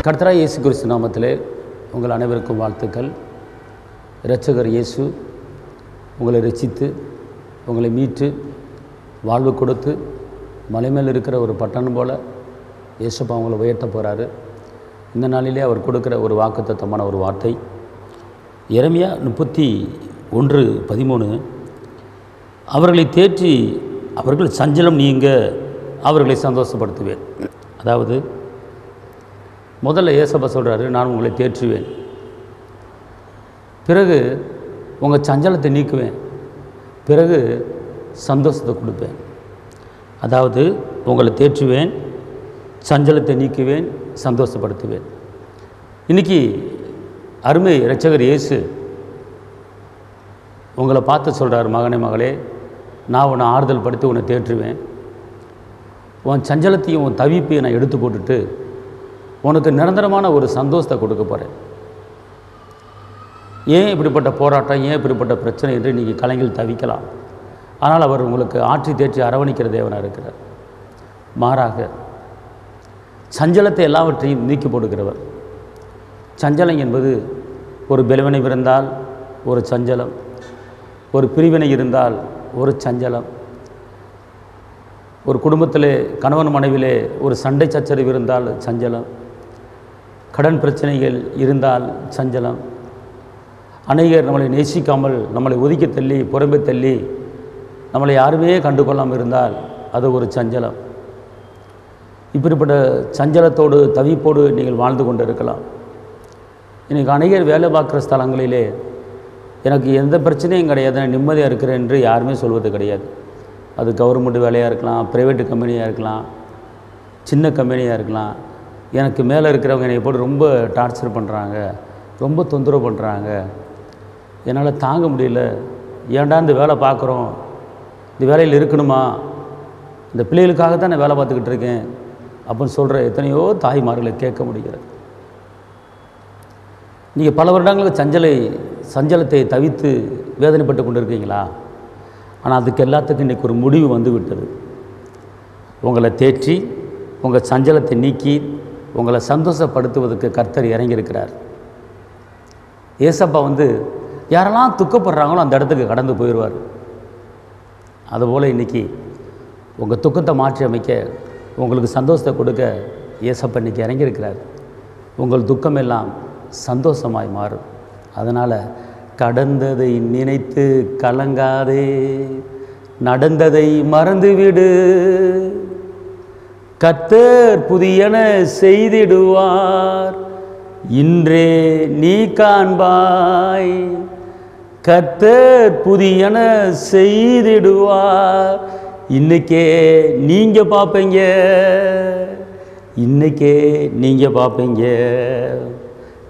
கர்த்தராகிய இயேசு கிறிஸ்து நாமத்திலே உங்கள் அனைவருக்கும் வாழ்த்துக்கள். இரட்சகர் இயேசு உங்களை ரட்சித்து உங்களை மீட்டு வாழ்வு கொடுத்து மலை மேல் இருக்கிற ஒரு பட்டணம் போல் இயேசுப்பா அவங்களை உயர்த்த போகிறாரு. இந்த நாளிலே அவர் கொடுக்குற ஒரு வாக்குத்தத்தமான ஒரு வார்த்தை எரேமியா 31:13. அவர்களை தேற்றி அவர்கள் சஞ்சலம் நீங்க அவர்களை சந்தோஷப்படுத்துவேன். அதாவது முதல்ல ஏசப்பா சொல்கிறாரு, நான் உங்களை தேற்றுவேன், பிறகு உங்கள் சஞ்சலத்தை நீக்குவேன், பிறகு சந்தோஷத்தை கொடுப்பேன். அதாவது உங்களை தேற்றுவேன், சஞ்சலத்தை நீக்குவேன், சந்தோஷப்படுத்துவேன். இன்றைக்கி அருமை இரட்சகர் இயேசு உங்களை பார்த்து சொல்கிறார், மகனே மகளே, நான் உன்னை ஆறுதல் படுத்தி உன்னை தேற்றுவேன், உன் சஞ்சலத்தையும் உன் தவிப்பையும் நான் எடுத்து போட்டுட்டு உனக்கு நிரந்தரமான ஒரு சந்தோஷத்தை கொடுக்க போகிறேன். ஏன் இப்படிப்பட்ட போராட்டம், ஏன் இப்படிப்பட்ட பிரச்சனை என்று நீங்கள் கலைஞர்கள் தவிக்கலாம். ஆனால் அவர் உங்களுக்கு ஆற்றி தேற்றி அரவணைக்கிற தேவனாக இருக்கிறார். மாறாக சஞ்சலத்தை எல்லாவற்றையும் நீக்கி போடுகிறவர். சஞ்சலம் என்பது ஒரு பலவீனம் இருந்தால் ஒரு சஞ்சலம், ஒரு பிரிவினை இருந்தால் ஒரு சஞ்சலம், ஒரு குடும்பத்திலே கணவன் மனைவிலே ஒரு சண்டை சச்சரவு இருந்தால் சஞ்சலம், கடன் பிரச்சனைகள் இருந்தால் சஞ்சலம், அநேகர் நம்மளை நேசிக்காமல் நம்மளை ஒதுக்கி தள்ளி புறம்பே தள்ளி நம்மளை யாருமே கண்டுகொள்ளாமல் இருந்தால் அது ஒரு சஞ்சலம். இப்படிப்பட்ட சஞ்சலத்தோடு தவிப்போடு நீங்கள் வாழ்ந்து கொண்டு இருக்கலாம். இன்றைக்கி அநேகர் வேலை பார்க்குற ஸ்தலங்களிலே எனக்கு எந்த பிரச்சனையும் கிடையாது, நான் நிம்மதியாக இருக்கிறேன் என்று யாருமே சொல்வது கிடையாது. அது கவர்மெண்ட் வேலையாக இருக்கலாம், ப்ரைவேட்டு கம்பெனியாக இருக்கலாம், சின்ன கம்பெனியாக இருக்கலாம். எனக்கு மேலே இருக்கிறவங்க என்னை போட்டு ரொம்ப டார்ச்சர் பண்ணுறாங்க, ரொம்ப தொந்தரவு பண்ணுறாங்க, என்னால் தாங்க முடியல, ஏன்டா இந்த வேலை பார்க்குறோம், இந்த வேலையில் இருக்கணுமா, இந்த பிள்ளைகளுக்காக தான் நான் வேலை பார்த்துக்கிட்டு இருக்கேன் அப்படின்னு சொல்கிற எத்தனையோ தாய்மார்களை கேட்க முடிகிறது. நீங்கள் பல வருடங்களுக்கு சஞ்சலத்தை தவித்து வேதனைப்பட்டு கொண்டு இருக்கீங்களா? ஆனால் அதுக்கு எல்லாத்துக்கும் இன்றைக்கி ஒரு முடிவு வந்து விட்டது. உங்களை தேற்றி உங்கள் சஞ்சலத்தை நீக்கி உங்களை சந்தோஷப்படுத்துவதற்கு கர்த்தர் இறங்கியிருக்கிறார். ஏசப்பா யாரெல்லாம் துக்கப்படுறாங்களோ அந்த இடத்துக்கு கடந்து போயிடுவார். அதுபோல் இன்றைக்கி உங்கள் துக்கத்தை மாற்றி அமைக்க, உங்களுக்கு சந்தோஷத்தை கொடுக்க ஏசப்பா இன்றைக்கி இறங்கியிருக்கிறார். உங்கள் துக்கமெல்லாம் சந்தோஷமாய் மாறும். அதனால் கடந்ததை நினைத்து கலங்காதே, நடந்ததை மறந்துவிடு, கர்த்தர் புதியன செய்திடுவார், இன்றே நீ காண்பாய், கர்த்தர் புதியன செய்திடுவார், இன்னைக்கே நீங்கள் பார்ப்பீங்க, இன்னைக்கே நீங்கள் பார்ப்பீங்க.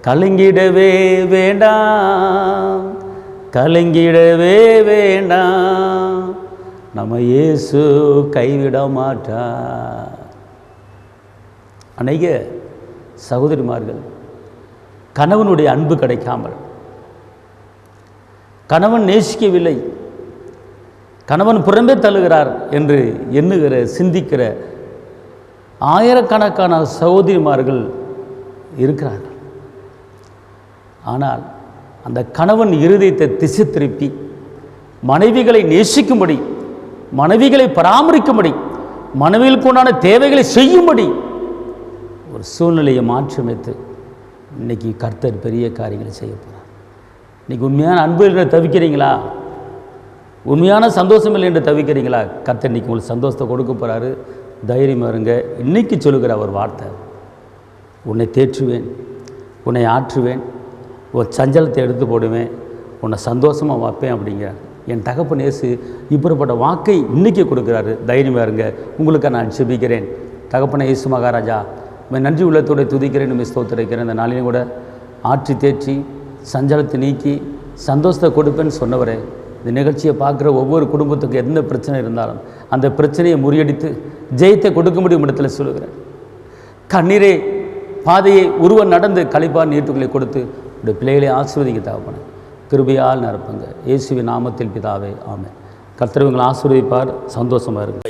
கலங்கிடவே வேண்டாம், கலங்கிடவே வேண்டாம், நம்ம இயேசு கைவிட மாட்டார். அநேக சகோதரிமார்கள் கணவனுடைய அன்பு கிடைக்காமல், கணவன் நேசிக்கவில்லை, கணவன் புறம்பே தள்ளுகிறார் என்று எண்ணுகிற சிந்திக்கிற ஆயிரக்கணக்கான சகோதரிமார்கள் இருக்கிறார்கள். ஆனால் அந்த கணவன் இருதயத்தை திசை திருப்பி மனைவிகளை நேசிக்கும்படி, மனைவிகளை பராமரிக்கும்படி, மனைவிகளுக்கு உண்டான தேவைகளை செய்யும்படி ஒரு சூழ்நிலையை மாற்றியமைத்து இன்றைக்கி கர்த்தர் பெரிய காரியங்களை செய்ய போகிறார். இன்றைக்கி உண்மையான அன்பு என்று தவிக்கிறீங்களா? உண்மையான சந்தோஷம் இல்லை என்று தவிக்கிறீங்களா? கர்த்தர் இன்றைக்கி உங்களுக்கு சந்தோஷத்தை கொடுக்க போகிறாரு. தைரியமாக இருங்க. இன்றைக்கி சொல்லுகிற ஒரு வார்த்தை, உன்னை தேற்றுவேன், உன்னை ஆற்றுவேன், ஒரு சஞ்சலத்தை எடுத்து போடுவேன், உன்னை சந்தோஷமாக வைப்பேன் அப்படிங்கிறார். என் தகப்பன் இயேசு இப்படிப்பட்ட வாக்கை இன்றைக்கி கொடுக்குறாரு. தைரியமாக இருங்க. உங்களுக்கு நான் செபிக்கிறேன். தகப்பனை இயேசு மகாராஜா, நன்றி உள்ளத்தோடு துதிக்கிறேன், ஸ்தோத்திரிக்கிறேன். இந்த நாளிலும் கூட ஆற்றி தேற்றி சஞ்சலத்தை நீக்கி சந்தோஷத்தை கொடுப்பேன்னு சொன்னவரே, இந்த நிகழ்ச்சியை பார்க்குற ஒவ்வொரு குடும்பத்துக்கு எந்த பிரச்சனை இருந்தாலும் அந்த பிரச்சனையை முறியடித்து ஜெயத்தை கொடுக்க முடியும் இடத்துல சொல்லுகிறேன். கண்ணீரே பாதையை உருவம் நடந்து களைப்பார் நீட்டுகளை கொடுத்து உடைய பிள்ளைகளை ஆசீர்வதிக்க தகப்பனே, கிருபையால் நிரப்புங்க. இயேசுவின் நாமத்தில் பிதாவே, ஆமென். கர்த்தர் உங்களை ஆசீர்வதிப்பார். சந்தோஷமாக இருங்க.